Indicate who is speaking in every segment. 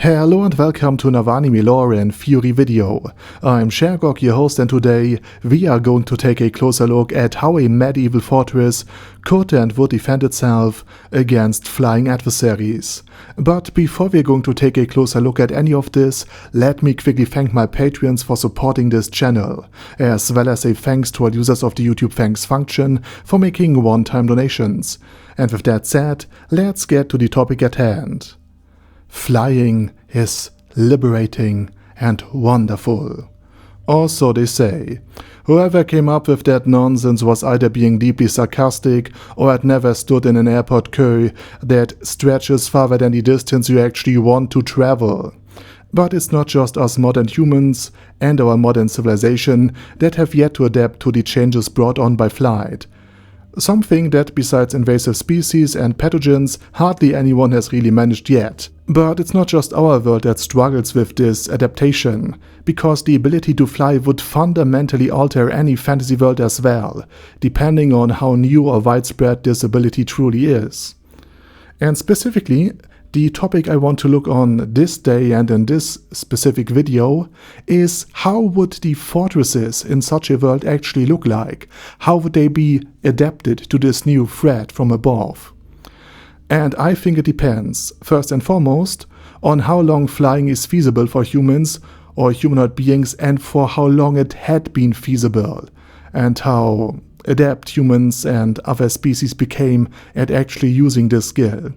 Speaker 1: Hello and welcome to another anime lore and theory video. I'm Shergog, your host, and today we are going to take a closer look at how a medieval fortress could and would defend itself against flying adversaries. But before we're going to take a closer look at any of this, let me quickly thank my Patreons for supporting this channel, as well as a thanks to all users of the YouTube thanks function for making one-time donations. And with that said, let's get to the topic at hand. Flying is liberating and wonderful. Or so they say. Whoever came up with that nonsense was either being deeply sarcastic or had never stood in an airport queue that stretches farther than the distance you actually want to travel. But it's not just us modern humans and our modern civilization that have yet to adapt to the changes brought on by flight. Something that, besides invasive species and pathogens, hardly anyone has really managed yet. But it's not just our world that struggles with this adaptation, because the ability to fly would fundamentally alter any fantasy world as well, depending on how new or widespread this ability truly is. And specifically, the topic I want to look on this day and in this specific video is how would the fortresses in such a world actually look like? How would they be adapted to this new threat from above? And I think it depends, first and foremost, on how long flying is feasible for humans or humanoid beings and for how long it had been feasible, and how adept humans and other species became at actually using this skill.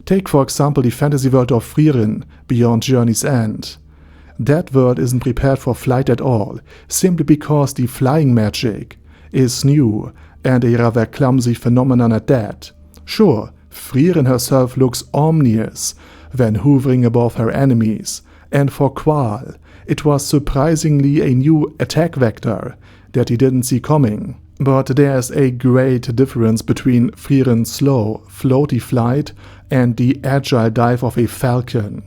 Speaker 1: Take for example the fantasy world of Frieren, Beyond Journey's End. That world isn't prepared for flight at all, simply because the flying magic is new and a rather clumsy phenomenon at that. Sure, Frieren herself looks ominous when hovering above her enemies, and for Qual, it was surprisingly a new attack vector that he didn't see coming. But there's a great difference between Frieren's slow, floaty flight and the agile dive of a falcon.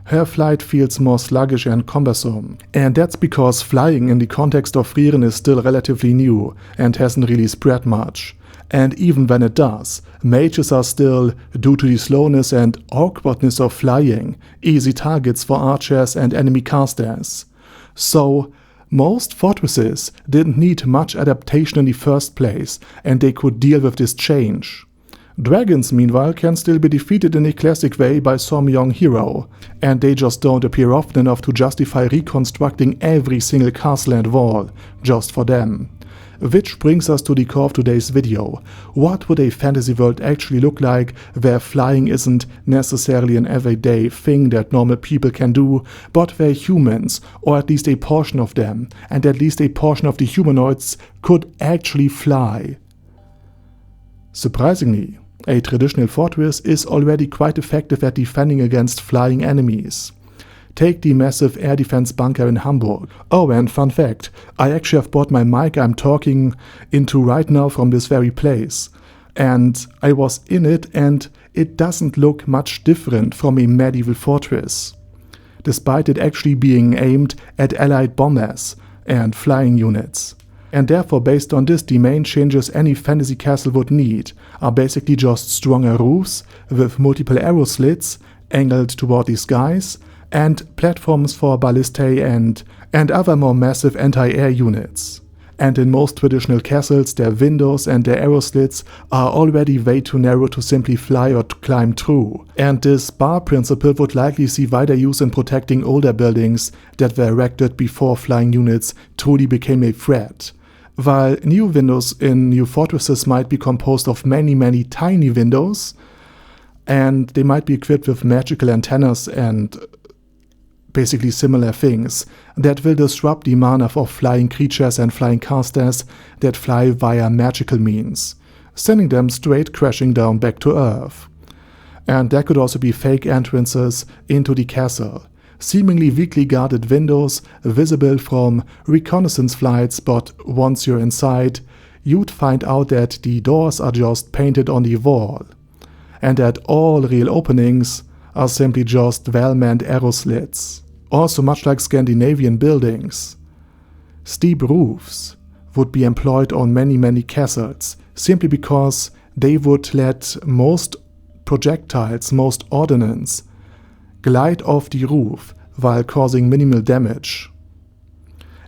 Speaker 1: Her flight feels more sluggish and cumbersome, and that's because flying in the context of Frieren is still relatively new and hasn't really spread much. And even when it does, mages are still, due to the slowness and awkwardness of flying, easy targets for archers and enemy casters. So, most fortresses didn't need much adaptation in the first place, and they could deal with this change. Dragons, meanwhile, can still be defeated in a classic way by some young hero, and they just don't appear often enough to justify reconstructing every single castle and wall just for them. Which brings us to the core of today's video. What would a fantasy world actually look like where flying isn't necessarily an everyday thing that normal people can do, but where humans, or at least a portion of them, and at least a portion of the humanoids, could actually fly? Surprisingly, a traditional fortress is already quite effective at defending against flying enemies. Take the massive air defense bunker in Hamburg. Oh, and fun fact, I actually have bought my mic I'm talking into right now from this very place. And I was in it, and it doesn't look much different from a medieval fortress, despite it actually being aimed at allied bombers and flying units. And therefore, based on this, the main changes any fantasy castle would need are basically just stronger roofs with multiple arrow slits angled toward the skies, and platforms for ballistae and other more massive anti-air units. And in most traditional castles, their windows and their arrow slits are already way too narrow to simply fly or climb through. And this bar principle would likely see wider use in protecting older buildings that were erected before flying units truly became a threat. While new windows in new fortresses might be composed of many tiny windows, and they might be equipped with magical antennas and basically similar things that will disrupt the mana of flying creatures and flying casters that fly via magical means, sending them straight crashing down back to Earth. And there could also be fake entrances into the castle, seemingly weakly guarded windows visible from reconnaissance flights, but once you're inside, you'd find out that the doors are just painted on the wall, and that all real openings are simply just well-manned arrow slits. Also, much like Scandinavian buildings, steep roofs would be employed on many castles, simply because they would let most projectiles, most ordnance, glide off the roof while causing minimal damage.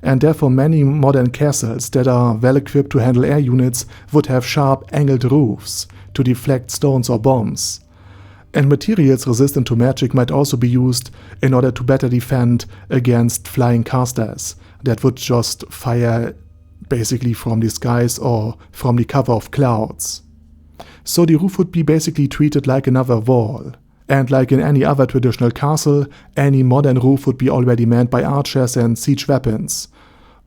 Speaker 1: And therefore many modern castles that are well equipped to handle air units would have sharp angled roofs to deflect stones or bombs. And materials resistant to magic might also be used in order to better defend against flying casters that would just fire basically from the skies or from the cover of clouds. So the roof would be basically treated like another wall. And like in any other traditional castle, any modern roof would be already manned by archers and siege weapons,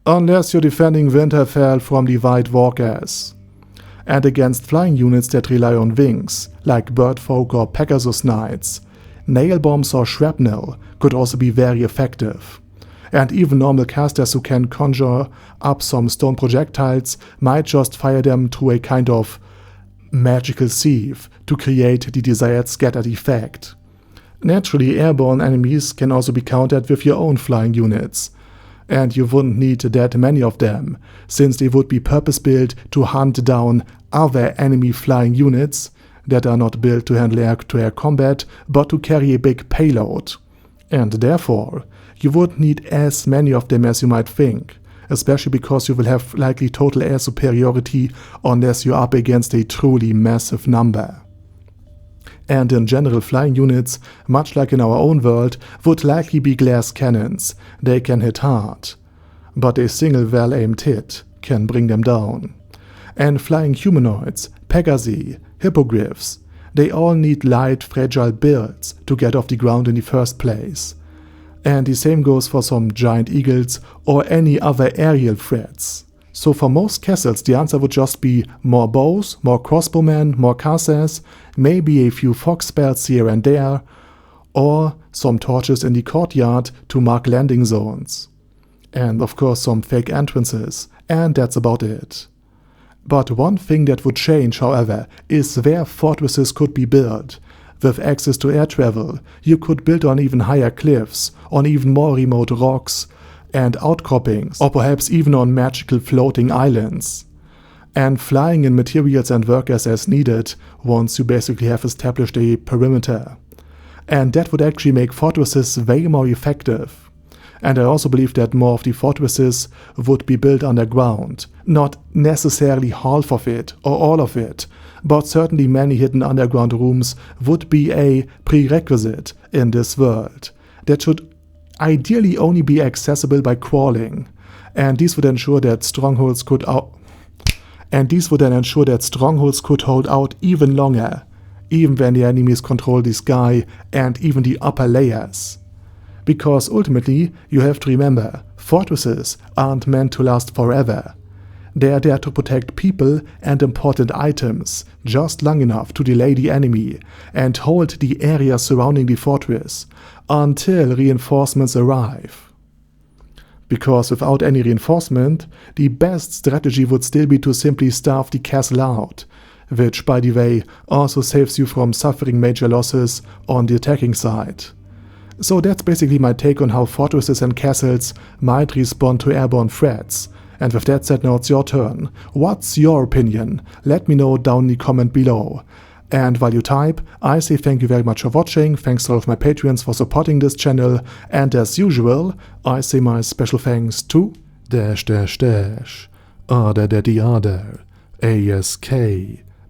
Speaker 1: unless you're defending Winterfell from the White Walkers. And against flying units that rely on wings, like Birdfolk or Pegasus Knights, nail bombs or shrapnel could also be very effective. And even normal casters who can conjure up some stone projectiles might just fire them through a kind of magical sieve to create the desired scattered effect. Naturally, airborne enemies can also be countered with your own flying units, and you wouldn't need that many of them, since they would be purpose-built to hunt down other enemy flying units that are not built to handle air-to-air combat, but to carry a big payload. And therefore, you wouldn't need as many of them as you might think, especially because you will have likely total air superiority unless you're up against a truly massive number. And in general, flying units, much like in our own world, would likely be glass cannons. They can hit hard, but a single well-aimed hit can bring them down. And flying humanoids, Pegasi, hippogriffs, they all need light, fragile builds to get off the ground in the first place. And the same goes for some giant eagles or any other aerial threats. So for most castles, the answer would just be more bows, more crossbowmen, more castles, maybe a few fox spells here and there, or some torches in the courtyard to mark landing zones. And of course some fake entrances, and that's about it. But one thing that would change, however, is where fortresses could be built. With access to air travel, you could build on even higher cliffs, on even more remote rocks and outcroppings, or perhaps even on magical floating islands. And flying in materials and workers as needed once you basically have established a perimeter. And that would actually make fortresses way more effective. And I also believe that more of the fortresses would be built underground. Not necessarily half of it or all of it, but certainly many hidden underground rooms would be a prerequisite in this world that should ideally only be accessible by crawling. And these would ensure that strongholds could hold out even longer, even when the enemies control the sky and even the upper layers. Because ultimately, you have to remember, fortresses aren't meant to last forever. They are there to protect people and important items just long enough to delay the enemy and hold the area surrounding the fortress until reinforcements arrive. Because without any reinforcement, the best strategy would still be to simply starve the castle out, which, by the way, also saves you from suffering major losses on the attacking side. So that's basically my take on how fortresses and castles might respond to airborne threats. And with that said, now it's your turn. What's your opinion? Let me know down in the comment below. And while you type, I say thank you very much for watching, thanks to all of my Patreons for supporting this channel, and as usual, I say my special thanks to Ada Daddy Ada, ASK,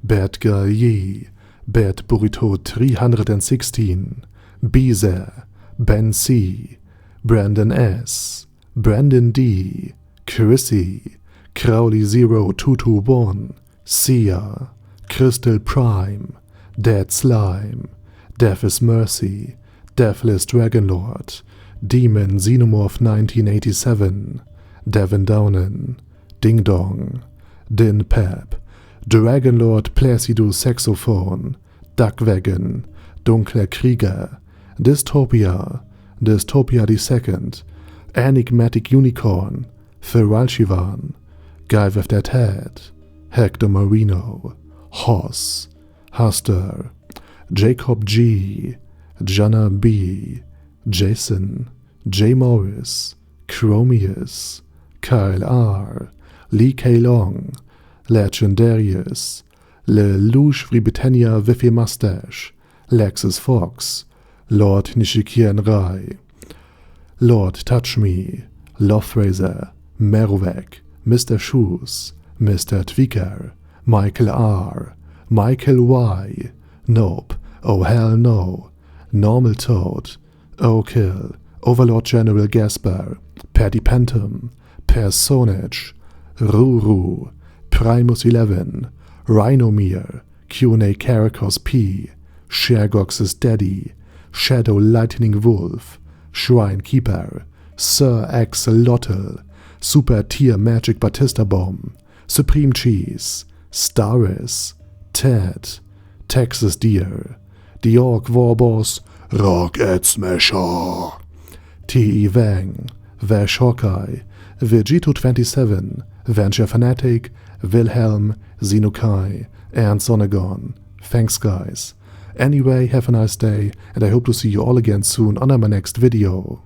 Speaker 1: Bad Guy Yee, Bad Burrito 316, Beezer, Ben C, Brandon S, Brandon D, Chrissy, Crowley 0221, Sia, Crystal Prime, Dead Slime, Death is Mercy, Deathless Dragonlord, Demon Xenomorph 1987, Devin Downen, Ding Dong, Din Pep, Dragonlord Placido Saxophone, Duckwagon, Dunkler Krieger, Dystopia, Dystopia II, Enigmatic Unicorn, Feral Shivan, Guy with That Head, Hector Marino, Hoss, Huster, Jacob G, Jana B, Jason, J. Morris, Chromius, Kyle R, Lee K. Long, Legendarius, Le Louche Britannia with a Mustache, Lexus Fox, Lord Nishikien Rai, Lord Touch Me, Love Razor, Merovec, Mr. Shoes, Mr. Tweaker, Michael R, Michael Y, Nope, Oh Hell No, Normal Toad, Oh Kill, Overlord General Gasper, Paddy Pentum, Personage, Ruru, Primus 11, Rhinomere, Q&A Caracos P, Shergox's Daddy, Shadow Lightning Wolf, Shrine Keeper, Sir Axolotl, Super Tier Magic Batista Bomb, Supreme Cheese, Staris, Ted, Texas Deer, The Orc Warboss, Rocket Smasher, T.E. Wang, Vash Hawkeye, Vegito27, Venture Fanatic, Wilhelm, Xenokai, and Sonagon. Thanks guys. Anyway, have a nice day, and I hope to see you all again soon on my next video.